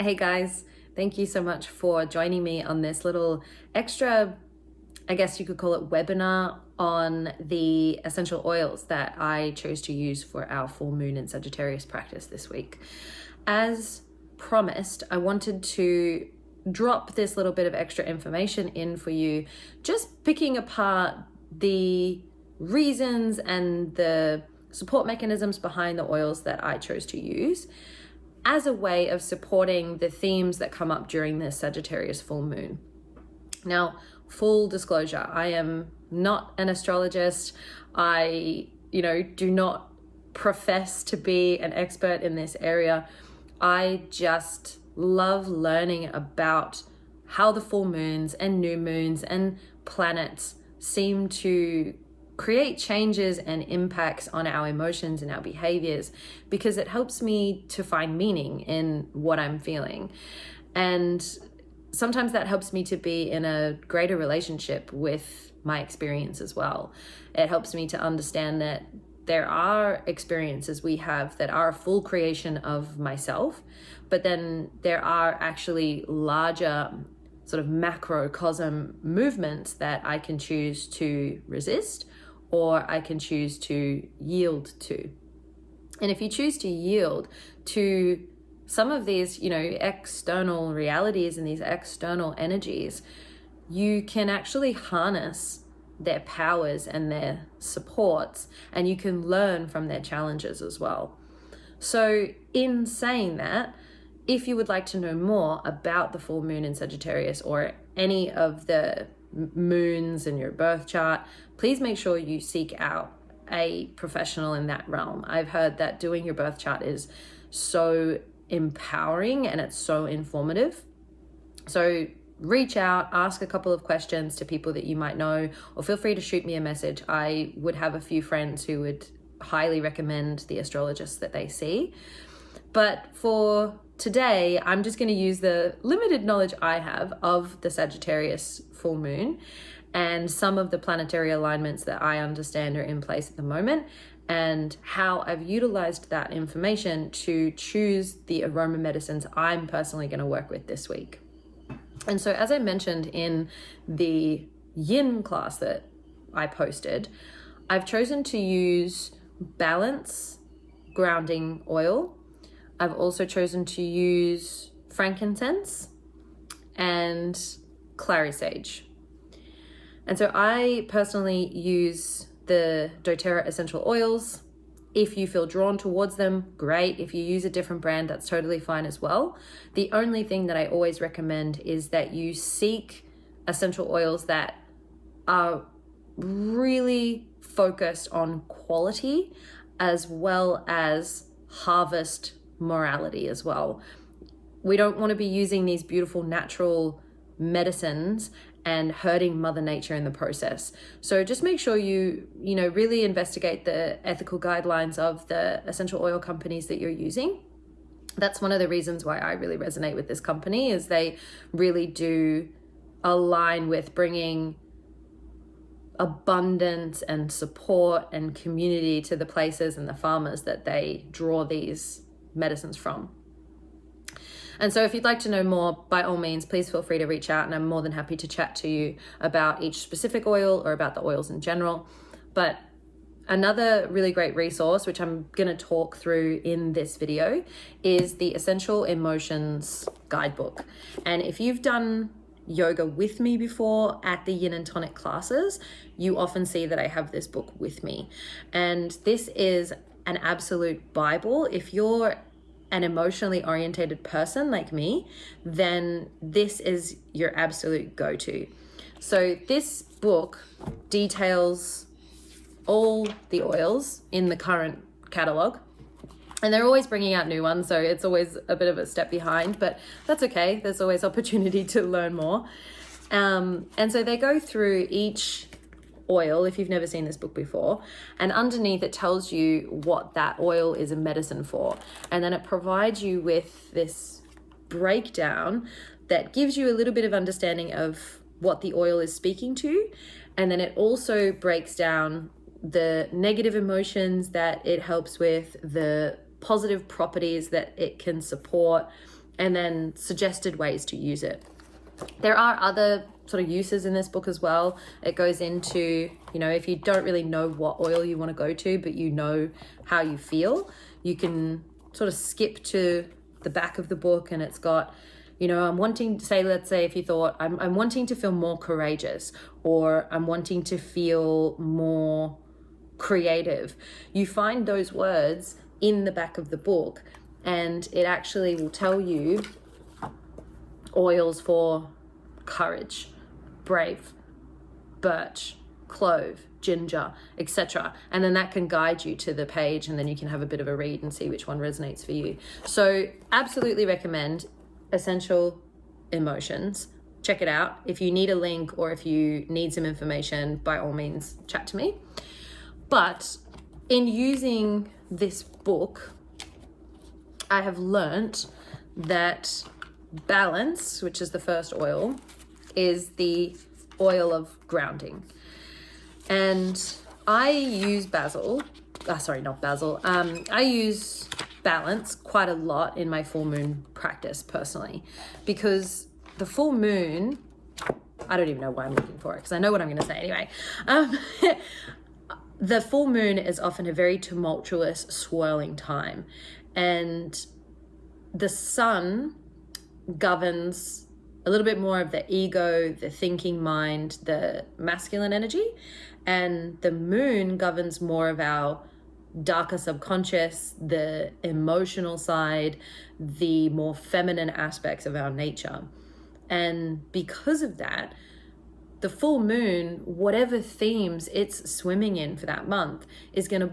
Hey guys, thank you so much for joining me on this little extra, I guess you could call it, webinar on the essential oils that I chose to use for our full moon in Sagittarius practice this week. As promised, I wanted to drop this little bit of extra information in for you, just picking apart the reasons and the support mechanisms behind the oils that I chose to use as a way of supporting the themes that come up during this Sagittarius full moon. Now, full disclosure, I am not an astrologist. I, do not profess to be an expert in this area. I just love learning about how the full moons and new moons and planets seem to create changes and impacts on our emotions and our behaviors, because it helps me to find meaning in what I'm feeling. And sometimes that helps me to be in a greater relationship with my experience as well. It helps me to understand that there are experiences we have that are a full creation of myself, but then there are actually larger sort of macrocosm movements that I can choose to resist, or I can choose to yield to. And if you choose to yield to some of these, external realities and these external energies, you can actually harness their powers and their supports, and you can learn from their challenges as well. So in saying that, if you would like to know more about the full moon in Sagittarius or any of the moons in your birth chart, please make sure you seek out a professional in that realm. I've heard that doing your birth chart is so empowering and it's so informative. So reach out, ask a couple of questions to people that you might know, or feel free to shoot me a message. I would have a few friends who would highly recommend the astrologists that they see. But for today, I'm just going to use the limited knowledge I have of the Sagittarius full moon and some of the planetary alignments that I understand are in place at the moment, and how I've utilized that information to choose the aroma medicines I'm personally going to work with this week. And so, as I mentioned in the yin class that I posted, I've chosen to use balance grounding oil. I've also chosen to use frankincense and clary sage. And so I personally use the doTERRA essential oils. If you feel drawn towards them, great. If you use a different brand, that's totally fine as well. The only thing that I always recommend is that you seek essential oils that are really focused on quality as well as harvest morality as well. We don't want to be using these beautiful natural medicines and hurting Mother Nature in the process. So just make sure you really investigate the ethical guidelines of the essential oil companies that you're using. That's one of the reasons why I really resonate with this company, is they really do align with bringing abundance and support and community to the places and the farmers that they draw these medicines from. And so if you'd like to know more, by all means, please feel free to reach out, and I'm more than happy to chat to you about each specific oil or about the oils in general. But another really great resource, which I'm going to talk through in this video, is the Essential Emotions Guidebook. And if you've done yoga with me before at the yin and tonic classes, you often see that I have this book with me. And this is an absolute Bible. If you're an emotionally orientated person like me, then this is your absolute go-to. So this book details all the oils in the current catalog, and they're always bringing out new ones, so it's always a bit of a step behind, but that's okay. There's always opportunity to learn more. And so they go through each oil, if you've never seen this book before, and underneath it tells you what that oil is a medicine for, and then it provides you with this breakdown that gives you a little bit of understanding of what the oil is speaking to, and then it also breaks down the negative emotions that it helps with, the positive properties that it can support, and then suggested ways to use it. There are other sort of uses in this book as well. It goes into, you know, if you don't really know what oil you want to go to, but you know how you feel, you can sort of skip to the back of the book, and it's got, you know, I'm wanting to say, let's say if you thought I'm wanting to feel more courageous, or I'm wanting to feel more creative. You find those words in the back of the book, and it actually will tell you oils for courage, brave, birch, clove, ginger, etc. And then that can guide you to the page, and then you can have a bit of a read and see which one resonates for you. So absolutely recommend Essential Emotions. Check it out. If you need a link or if you need some information, by all means, chat to me. But in using this book, I have learnt that balance, which is the first oil, is the oil of grounding. And I use I use balance quite a lot in my full moon practice personally, because the full moon, I don't even know why I'm looking for it, because I know what I'm going to say anyway. The full moon is often a very tumultuous, swirling time, and the sun governs a little bit more of the ego, the thinking mind, the masculine energy, and the moon governs more of our darker subconscious, the emotional side, the more feminine aspects of our nature. And because of that, the full moon, whatever themes it's swimming in for that month, is going to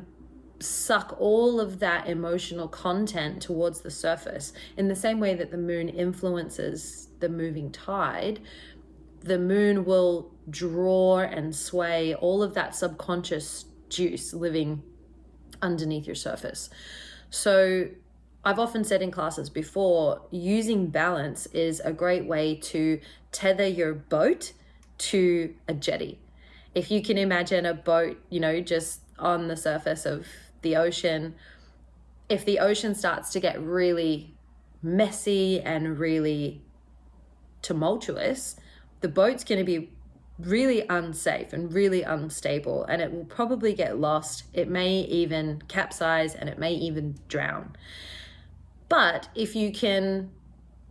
suck all of that emotional content towards the surface. In the same way that the moon influences the moving tide, the moon will draw and sway all of that subconscious juice living underneath your surface. So I've often said in classes before, using balance is a great way to tether your boat to a jetty. If you can imagine a boat, you know, just on the surface of the ocean, if the ocean starts to get really messy and really tumultuous, the boat's going to be really unsafe and really unstable, and it will probably get lost. It may even capsize, and it may even drown. But if you can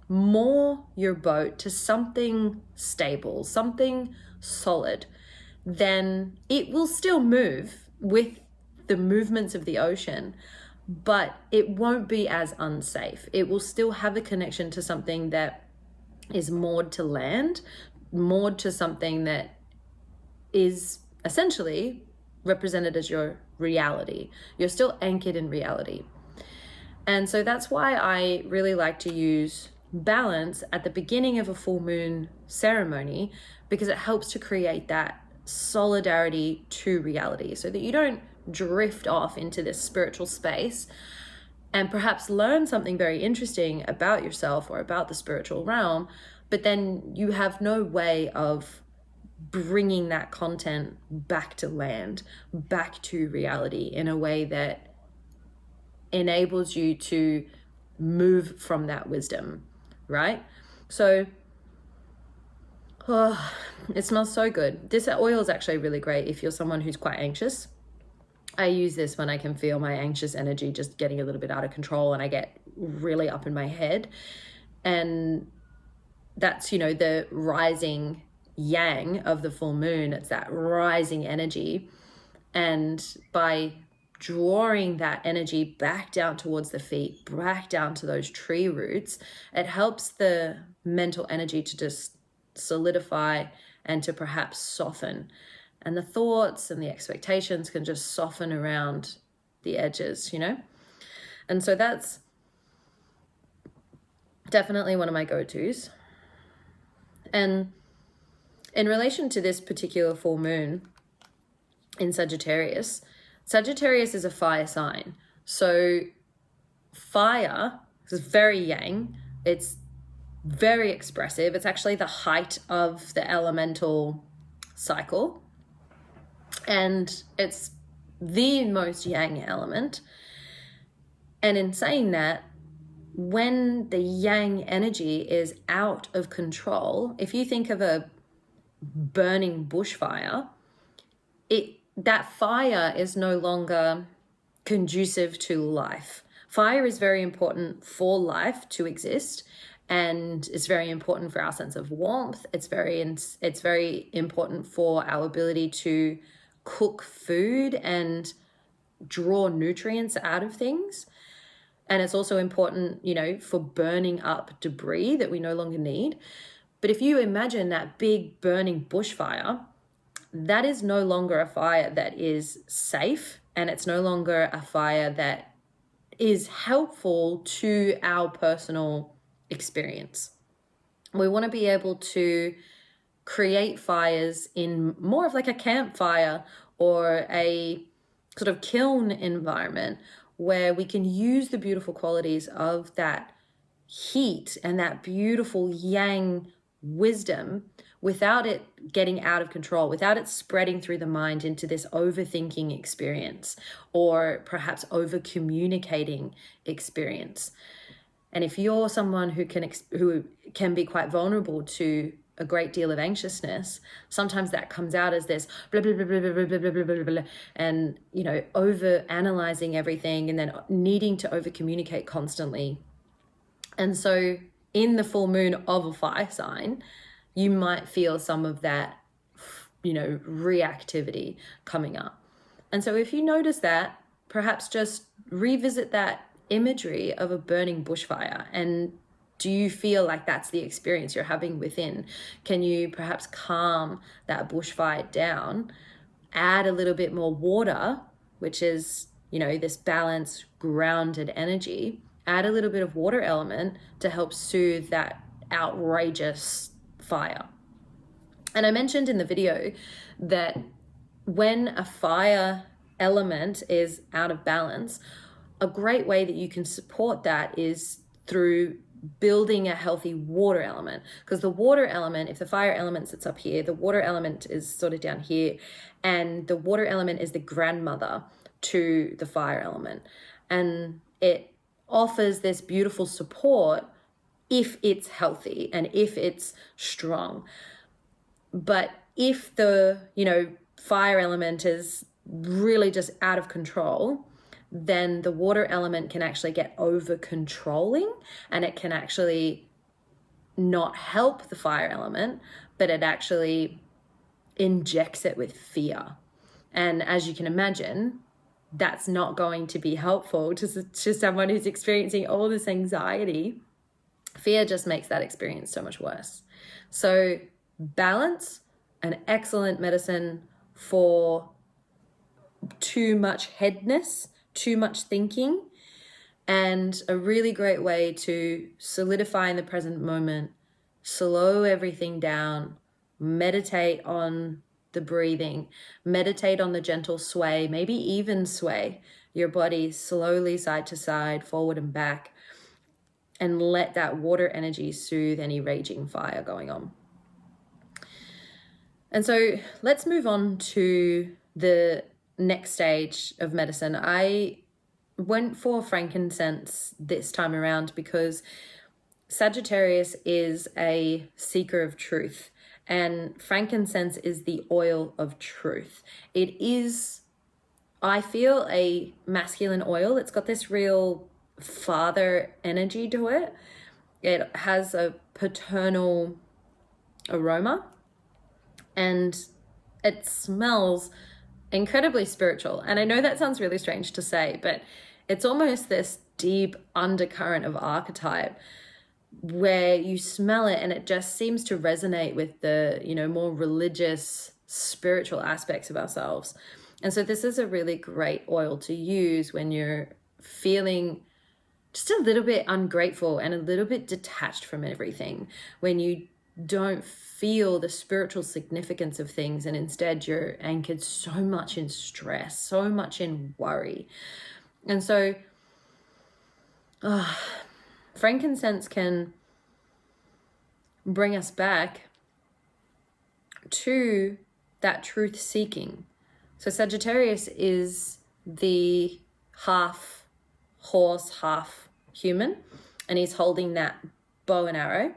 moor your boat to something stable, something solid, then it will still move with the movements of the ocean, but it won't be as unsafe. It will still have a connection to something that is moored to land, moored to something that is essentially represented as your reality. You're still anchored in reality. And so that's why I really like to use balance at the beginning of a full moon ceremony, because it helps to create that solidarity to reality, so that you don't drift off into this spiritual space and perhaps learn something very interesting about yourself or about the spiritual realm, but then you have no way of bringing that content back to land, back to reality in a way that enables you to move from that wisdom, right? So, it smells so good. This oil is actually really great if you're someone who's quite anxious. I use this when I can feel my anxious energy just getting a little bit out of control and I get really up in my head. And that's, you know, the rising yang of the full moon. It's that rising energy. And by drawing that energy back down towards the feet, back down to those tree roots, it helps the mental energy to just solidify and to perhaps soften. And the thoughts and the expectations can just soften around the edges, you know? And so that's definitely one of my go-tos. And in relation to this particular full moon in Sagittarius, Sagittarius is a fire sign. So fire is very yang. It's very expressive. It's actually the height of the elemental cycle. And it's the most yang element. And in saying that, when the yang energy is out of control, if you think of a burning bushfire, that fire is no longer conducive to life. Fire is very important for life to exist, and it's very important for our sense of warmth. It's very important for our ability to cook food and draw nutrients out of things. And it's also important, for burning up debris that we no longer need. But if you imagine that big burning bushfire, that is no longer a fire that is safe, and it's no longer a fire that is helpful to our personal experience. We want to be able to create fires in more of like a campfire or a sort of kiln environment where we can use the beautiful qualities of that heat and that beautiful yang wisdom without it getting out of control, without it spreading through the mind into this overthinking experience or perhaps over communicating experience. And if you're someone who can be quite vulnerable to a great deal of anxiousness, sometimes that comes out as this blah, blah, blah, blah, blah, blah, blah, blah, blah, blah, and, over analyzing everything and then needing to over communicate constantly. And so in the full moon of a fire sign, you might feel some of that, reactivity coming up. And so if you notice that, perhaps just revisit that imagery of a burning bushfire. And do you feel like that's the experience you're having within? Can you perhaps calm that bushfire down, add a little bit more water, which is, this balanced, grounded energy, add a little bit of water element to help soothe that outrageous fire. And I mentioned in the video that when a fire element is out of balance, a great way that you can support that is through building a healthy water element. Because the water element, if the fire element sits up here, the water element is sort of down here, and the water element is the grandmother to the fire element. And it offers this beautiful support if it's healthy and if it's strong. But if the, fire element is really just out of control, then the water element can actually get over controlling, and it can actually not help the fire element, but it actually injects it with fear. And as you can imagine, that's not going to be helpful to someone who's experiencing all this anxiety. Fear just makes that experience so much worse. So balance, an excellent medicine for too much headness, too much thinking, and a really great way to solidify in the present moment, slow everything down, meditate on the breathing, meditate on the gentle sway, maybe even sway your body slowly side to side, forward and back, and let that water energy soothe any raging fire going on. And so let's move on to the next stage of medicine. I went for frankincense this time around because Sagittarius is a seeker of truth, and frankincense is the oil of truth. It is, I feel, a masculine oil. It's got this real father energy to it. It has a paternal aroma, and it smells incredibly spiritual. And I know that sounds really strange to say, but it's almost this deep undercurrent of archetype where you smell it and it just seems to resonate with the, more religious, spiritual aspects of ourselves. And so this is a really great oil to use when you're feeling just a little bit ungrateful and a little bit detached from everything, when you don't feel the spiritual significance of things, and instead you're anchored so much in stress, so much in worry. And so frankincense can bring us back to that truth seeking. So Sagittarius is the half horse, half human. and he's holding that bow and arrow.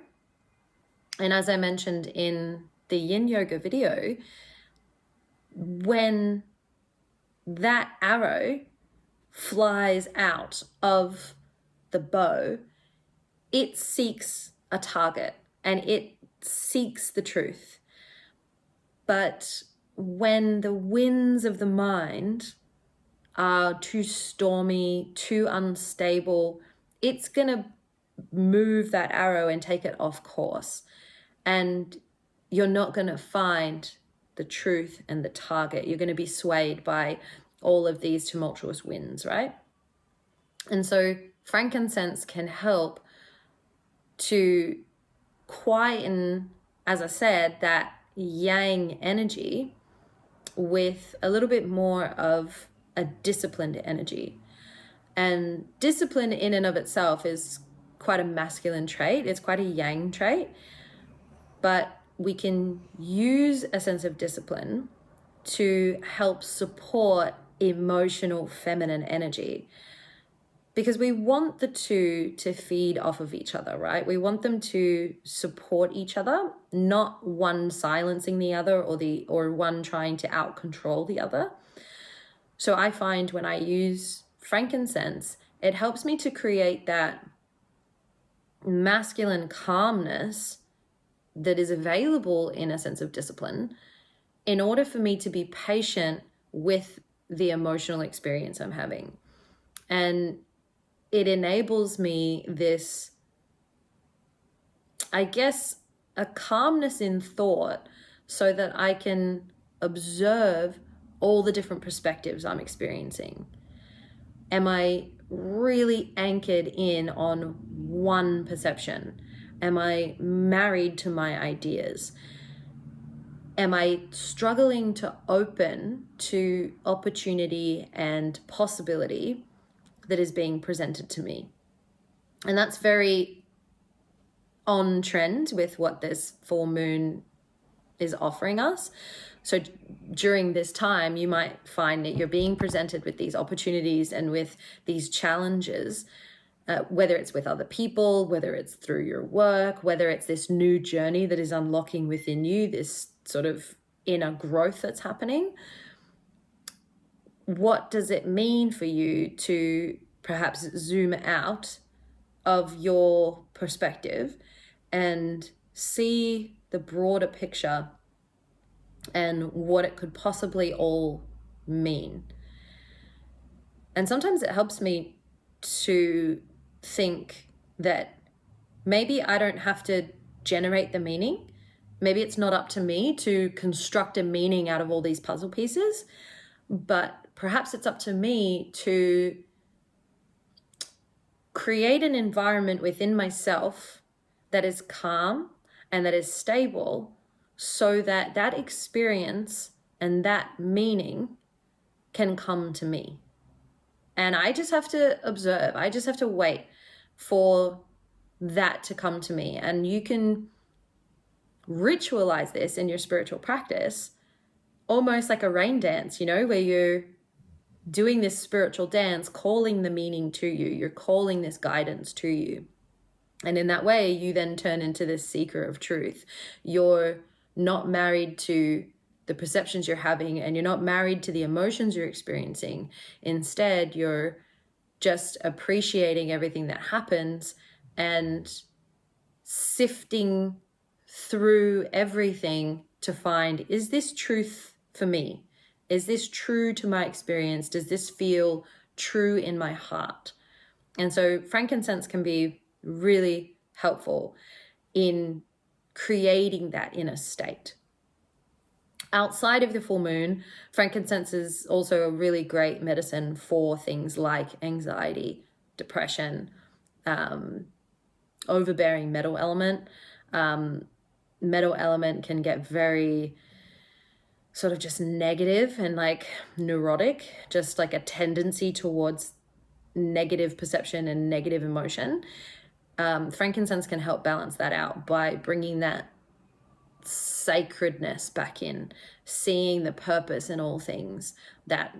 And as I mentioned in the yin yoga video, when that arrow flies out of the bow, it seeks a target and it seeks the truth. But when the winds of the mind are too stormy, too unstable, it's going to move that arrow and take it off course. And you're not going to find the truth and the target. You're going to be swayed by all of these tumultuous winds, right? And so frankincense can help to quieten, as I said, that yang energy with a little bit more of a disciplined energy. And discipline in and of itself is quite a masculine trait. It's quite a yang trait. But we can use a sense of discipline to help support emotional feminine energy, because we want the two to feed off of each other, right? We want them to support each other, not one silencing the other or one trying to out control the other. So I find when I use frankincense, it helps me to create that masculine calmness that is available in a sense of discipline in order for me to be patient with the emotional experience I'm having. And it enables me this, I guess, a calmness in thought so that I can observe all the different perspectives I'm experiencing. Am I really anchored in on one perception? Am I married to my ideas? Am I struggling to open to opportunity and possibility that is being presented to me? And that's very on trend with what this full moon is offering us. So during this time, you might find that you're being presented with these opportunities and with these challenges, whether it's with other people, whether it's through your work, whether it's this new journey that is unlocking within you, this sort of inner growth that's happening. What does it mean for you to perhaps zoom out of your perspective and see the broader picture and what it could possibly all mean? And sometimes it helps me to think that maybe I don't have to generate the meaning. Maybe it's not up to me to construct a meaning out of all these puzzle pieces, but perhaps it's up to me to create an environment within myself that is calm and that is stable, so that that experience and that meaning can come to me. And I just have to observe. I just have to wait for that to come to me. And you can ritualize this in your spiritual practice, almost like a rain dance, where you're doing this spiritual dance, calling the meaning to you. You're calling this guidance to you. And in that way, you then turn into this seeker of truth. You're not married to the perceptions you're having, and you're not married to the emotions you're experiencing. Instead, you're just appreciating everything that happens and sifting through everything to find, is this truth for me? Is this true to my experience? Does this feel true in my heart? And so frankincense can be really helpful in creating that inner state. Outside of the full moon, frankincense is also a really great medicine for things like anxiety, depression, overbearing metal element. Metal element can get very sort of just negative and like neurotic, just like a tendency towards negative perception and negative emotion. Frankincense can help balance that out by bringing that sacredness back in, seeing the purpose in all things, that,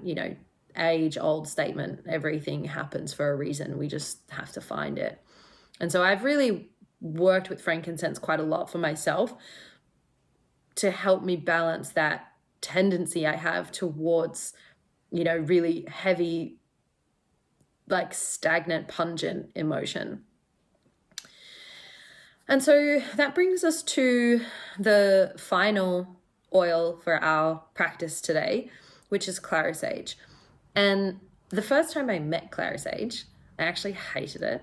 age-old statement, everything happens for a reason. We just have to find it. And so I've really worked with frankincense quite a lot for myself to help me balance that tendency I have towards, really heavy, like stagnant, pungent emotion. And so that brings us to the final oil for our practice today, which is clarisage. And the first time I met clarisage, I actually hated it,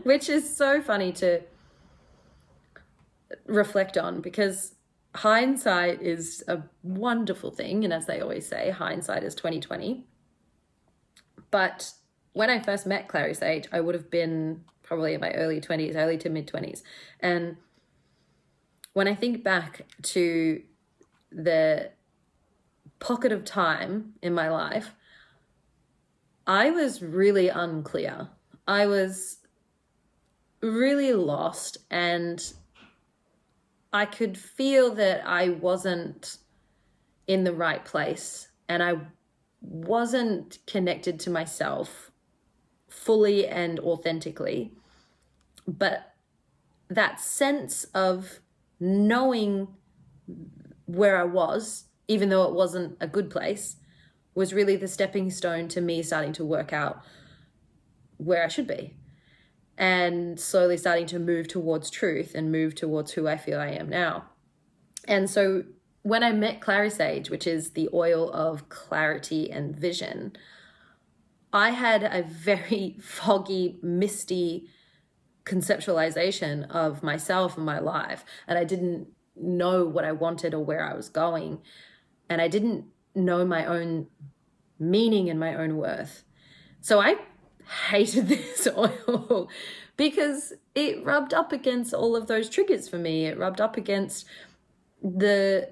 which is so funny to reflect on, because hindsight is a wonderful thing. And as they always say, hindsight is 20/20. But when I first met clarisage, I would have been probably in my early to mid 20s. And when I think back to the pocket of time in my life, I was really unclear. I was really lost, and I could feel that I wasn't in the right place, and I wasn't connected to myself fully and authentically. But that sense of knowing where I was, even though it wasn't a good place, was really the stepping stone to me starting to work out where I should be, and slowly starting to move towards truth and move towards who I feel I am now. And so when I met clarisage, which is the oil of clarity and vision, I had a very foggy, misty conceptualization of myself and my life, and I didn't know what I wanted or where I was going, and I didn't know my own meaning and my own worth. So I hated this oil because it rubbed up against all of those triggers for me. It rubbed up against the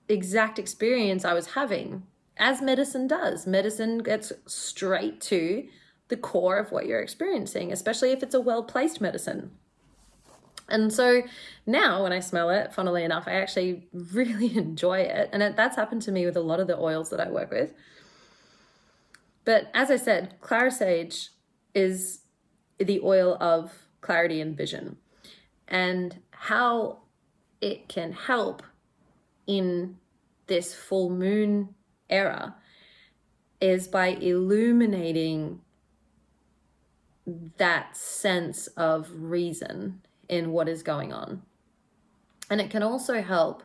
exact experience I was having, as medicine does. Medicine gets straight to the core of what you're experiencing, especially if it's a well-placed medicine. And so now when I smell it, funnily enough, I actually really enjoy it. And that's happened to me with a lot of the oils that I work with. But as I said, clarisage is the oil of clarity and vision, and how it can help in this full moon era is by illuminating that sense of reason in what is going on. And it can also help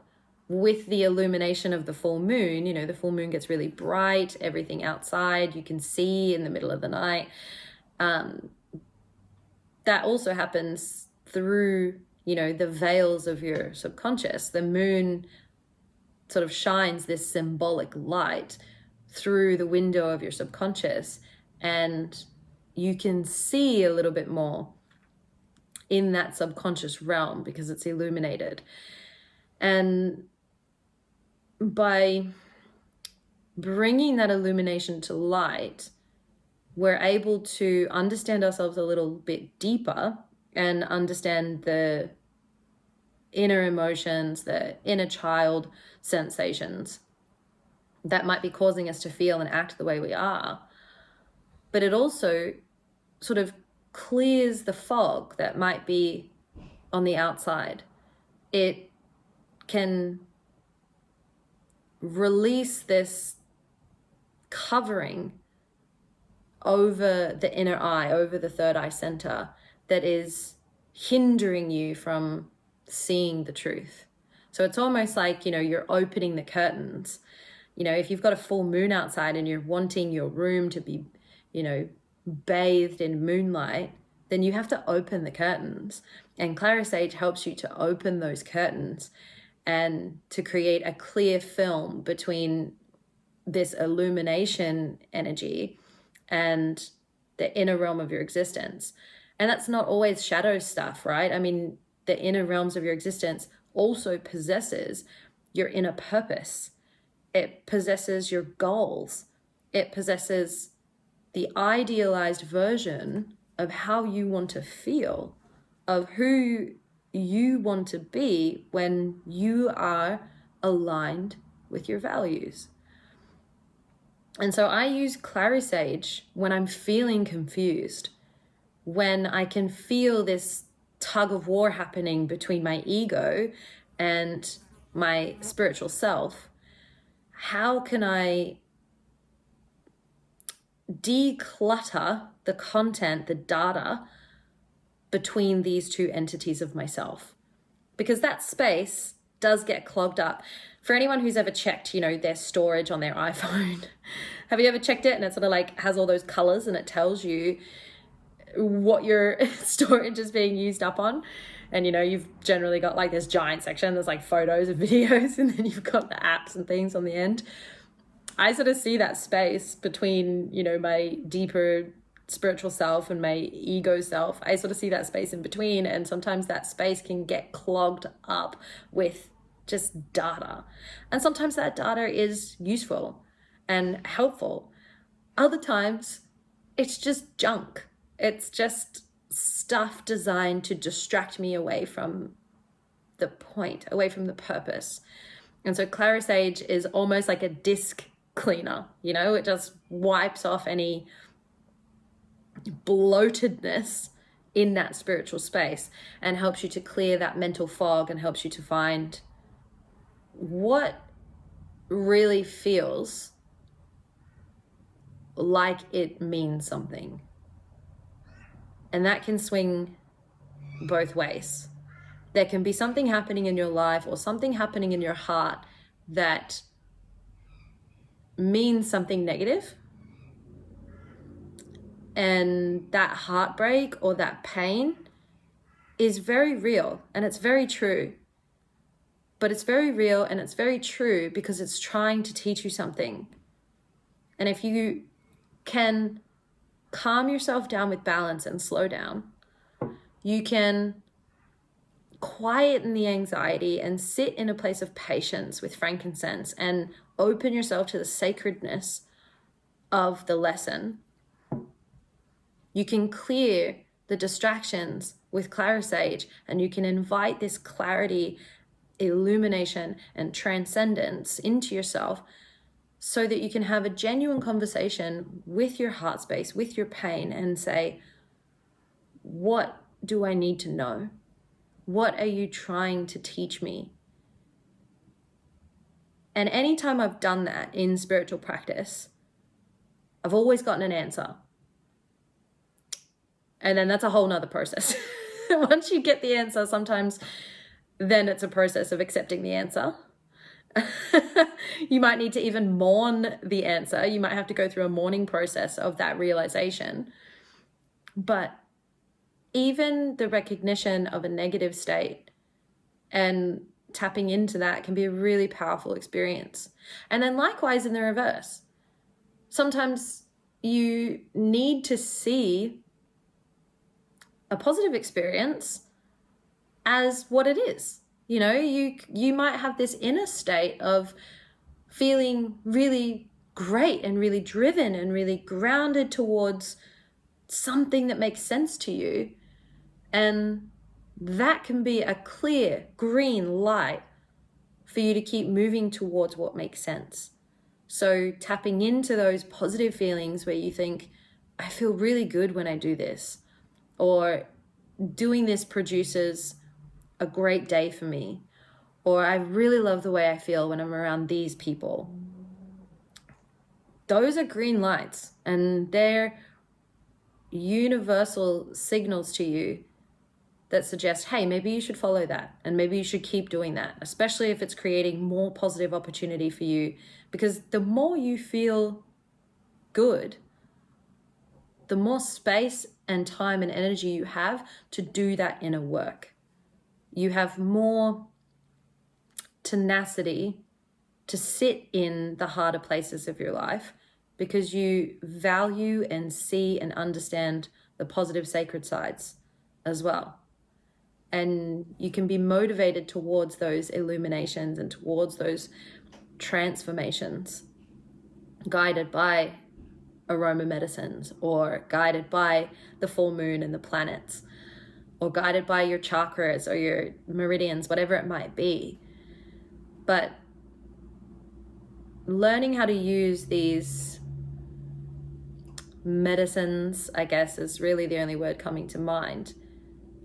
with the illumination of the full moon. The full moon gets really bright, everything outside you can see in the middle of the night. That also happens through, the veils of your subconscious. The moon sort of shines this symbolic light through the window of your subconscious, and you can see a little bit more in that subconscious realm because it's illuminated. And by bringing that illumination to light, we're able to understand ourselves a little bit deeper and understand the inner emotions, the inner child sensations that might be causing us to feel and act the way we are. But it also sort of clears the fog that might be on the outside. It can release this covering over the inner eye, over the third eye center, that is hindering you from seeing the truth. So it's almost like, you're opening the curtains. If you've got a full moon outside and you're wanting your room to be, bathed in moonlight, then you have to open the curtains. And clarisage helps you to open those curtains and to create a clear film between this illumination energy and the inner realm of your existence. And that's not always shadow stuff, right? I mean, the inner realms of your existence also possesses your inner purpose. It possesses your goals. It possesses the idealized version of how you want to feel, of who you want to be when you are aligned with your values. And so I use clarisage when I'm feeling confused, when I can feel this tug of war happening between my ego and my spiritual self, how can I declutter the content, the data between these two entities of myself? Because that space does get clogged up. For anyone who's ever checked, their storage on their iPhone, have you ever checked it? And it sort of like has all those colors and it tells you what your storage is being used up on. And you've generally got like this giant section, there's like photos and videos, and then you've got the apps and things on the end. I sort of see that space between, my deeper spiritual self and my ego self. I sort of see that space in between, and sometimes that space can get clogged up with just data. And sometimes that data is useful and helpful. Other times it's just junk. It's just stuff designed to distract me away from the point, away from the purpose. And so Clarisage is almost like a disc cleaner, it just wipes off any bloatedness in that spiritual space and helps you to clear that mental fog and helps you to find what really feels like it means something. And that can swing both ways. There can be something happening in your life or something happening in your heart that means something negative. And that heartbreak or that pain is very real and it's very true. But it's very real and it's very true because it's trying to teach you something. And if you can calm yourself down with balance and slow down, you can quieten the anxiety and sit in a place of patience with frankincense and open yourself to the sacredness of the lesson. You can clear the distractions with Clarisage, and you can invite this clarity, illumination, and transcendence into yourself so that you can have a genuine conversation with your heart space, with your pain, and say, what do I need to know? What are you trying to teach me? And anytime I've done that in spiritual practice, I've always gotten an answer. And then that's a whole nother process. Once you get the answer, sometimes then it's a process of accepting the answer. You might need to even mourn the answer. You might have to go through a mourning process of that realization. But even the recognition of a negative state and tapping into that can be a really powerful experience. And then likewise in the reverse. Sometimes you need to see a positive experience as what it is. You might have this inner state of feeling really great and really driven and really grounded towards something that makes sense to you. And that can be a clear green light for you to keep moving towards what makes sense. So tapping into those positive feelings where you think, I feel really good when I do this, or doing this produces a great day for me, or I really love the way I feel when I'm around these people. Those are green lights, and they're universal signals to you that suggest, hey, maybe you should follow that, and maybe you should keep doing that, especially if it's creating more positive opportunity for you. Because the more you feel good, the more space and time and energy you have to do that inner work. You have more tenacity to sit in the harder places of your life because you value and see and understand the positive sacred sides as well. And you can be motivated towards those illuminations and towards those transformations, guided by aroma medicines, or guided by the full moon and the planets, or guided by your chakras or your meridians, whatever it might be. But learning how to use these medicines, I guess is really the only word coming to mind,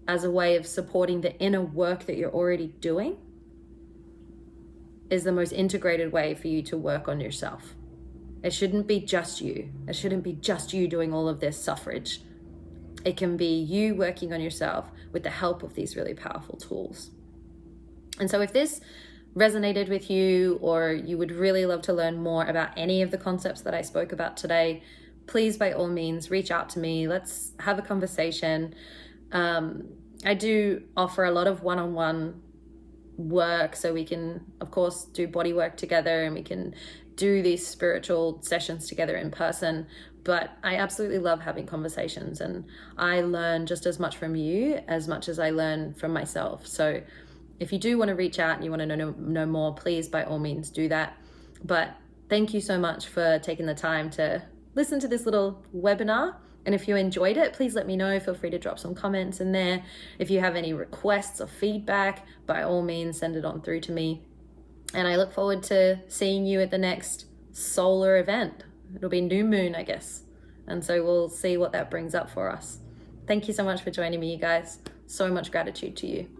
as a way of supporting the inner work that you're already doing, is the most integrated way for you to work on yourself. It shouldn't be just you. It shouldn't be just you doing all of this suffrage. It can be you working on yourself with the help of these really powerful tools. And so if this resonated with you, or you would really love to learn more about any of the concepts that I spoke about today, please by all means reach out to me. Let's have a conversation. I do offer a lot of one-on-one work, so we can of course do body work together, and we can do these spiritual sessions together in person. But I absolutely love having conversations, and I learn just as much from you as much as I learn from myself. So if you do want to reach out and you want to know more, please by all means do that. But thank you so much for taking the time to listen to this little webinar. And if you enjoyed it, please let me know. Feel free to drop some comments in there. If you have any requests or feedback, by all means, send it on through to me. And I look forward to seeing you at the next solar event. It'll be new moon, I guess. And so we'll see what that brings up for us. Thank you so much for joining me, you guys. So much gratitude to you.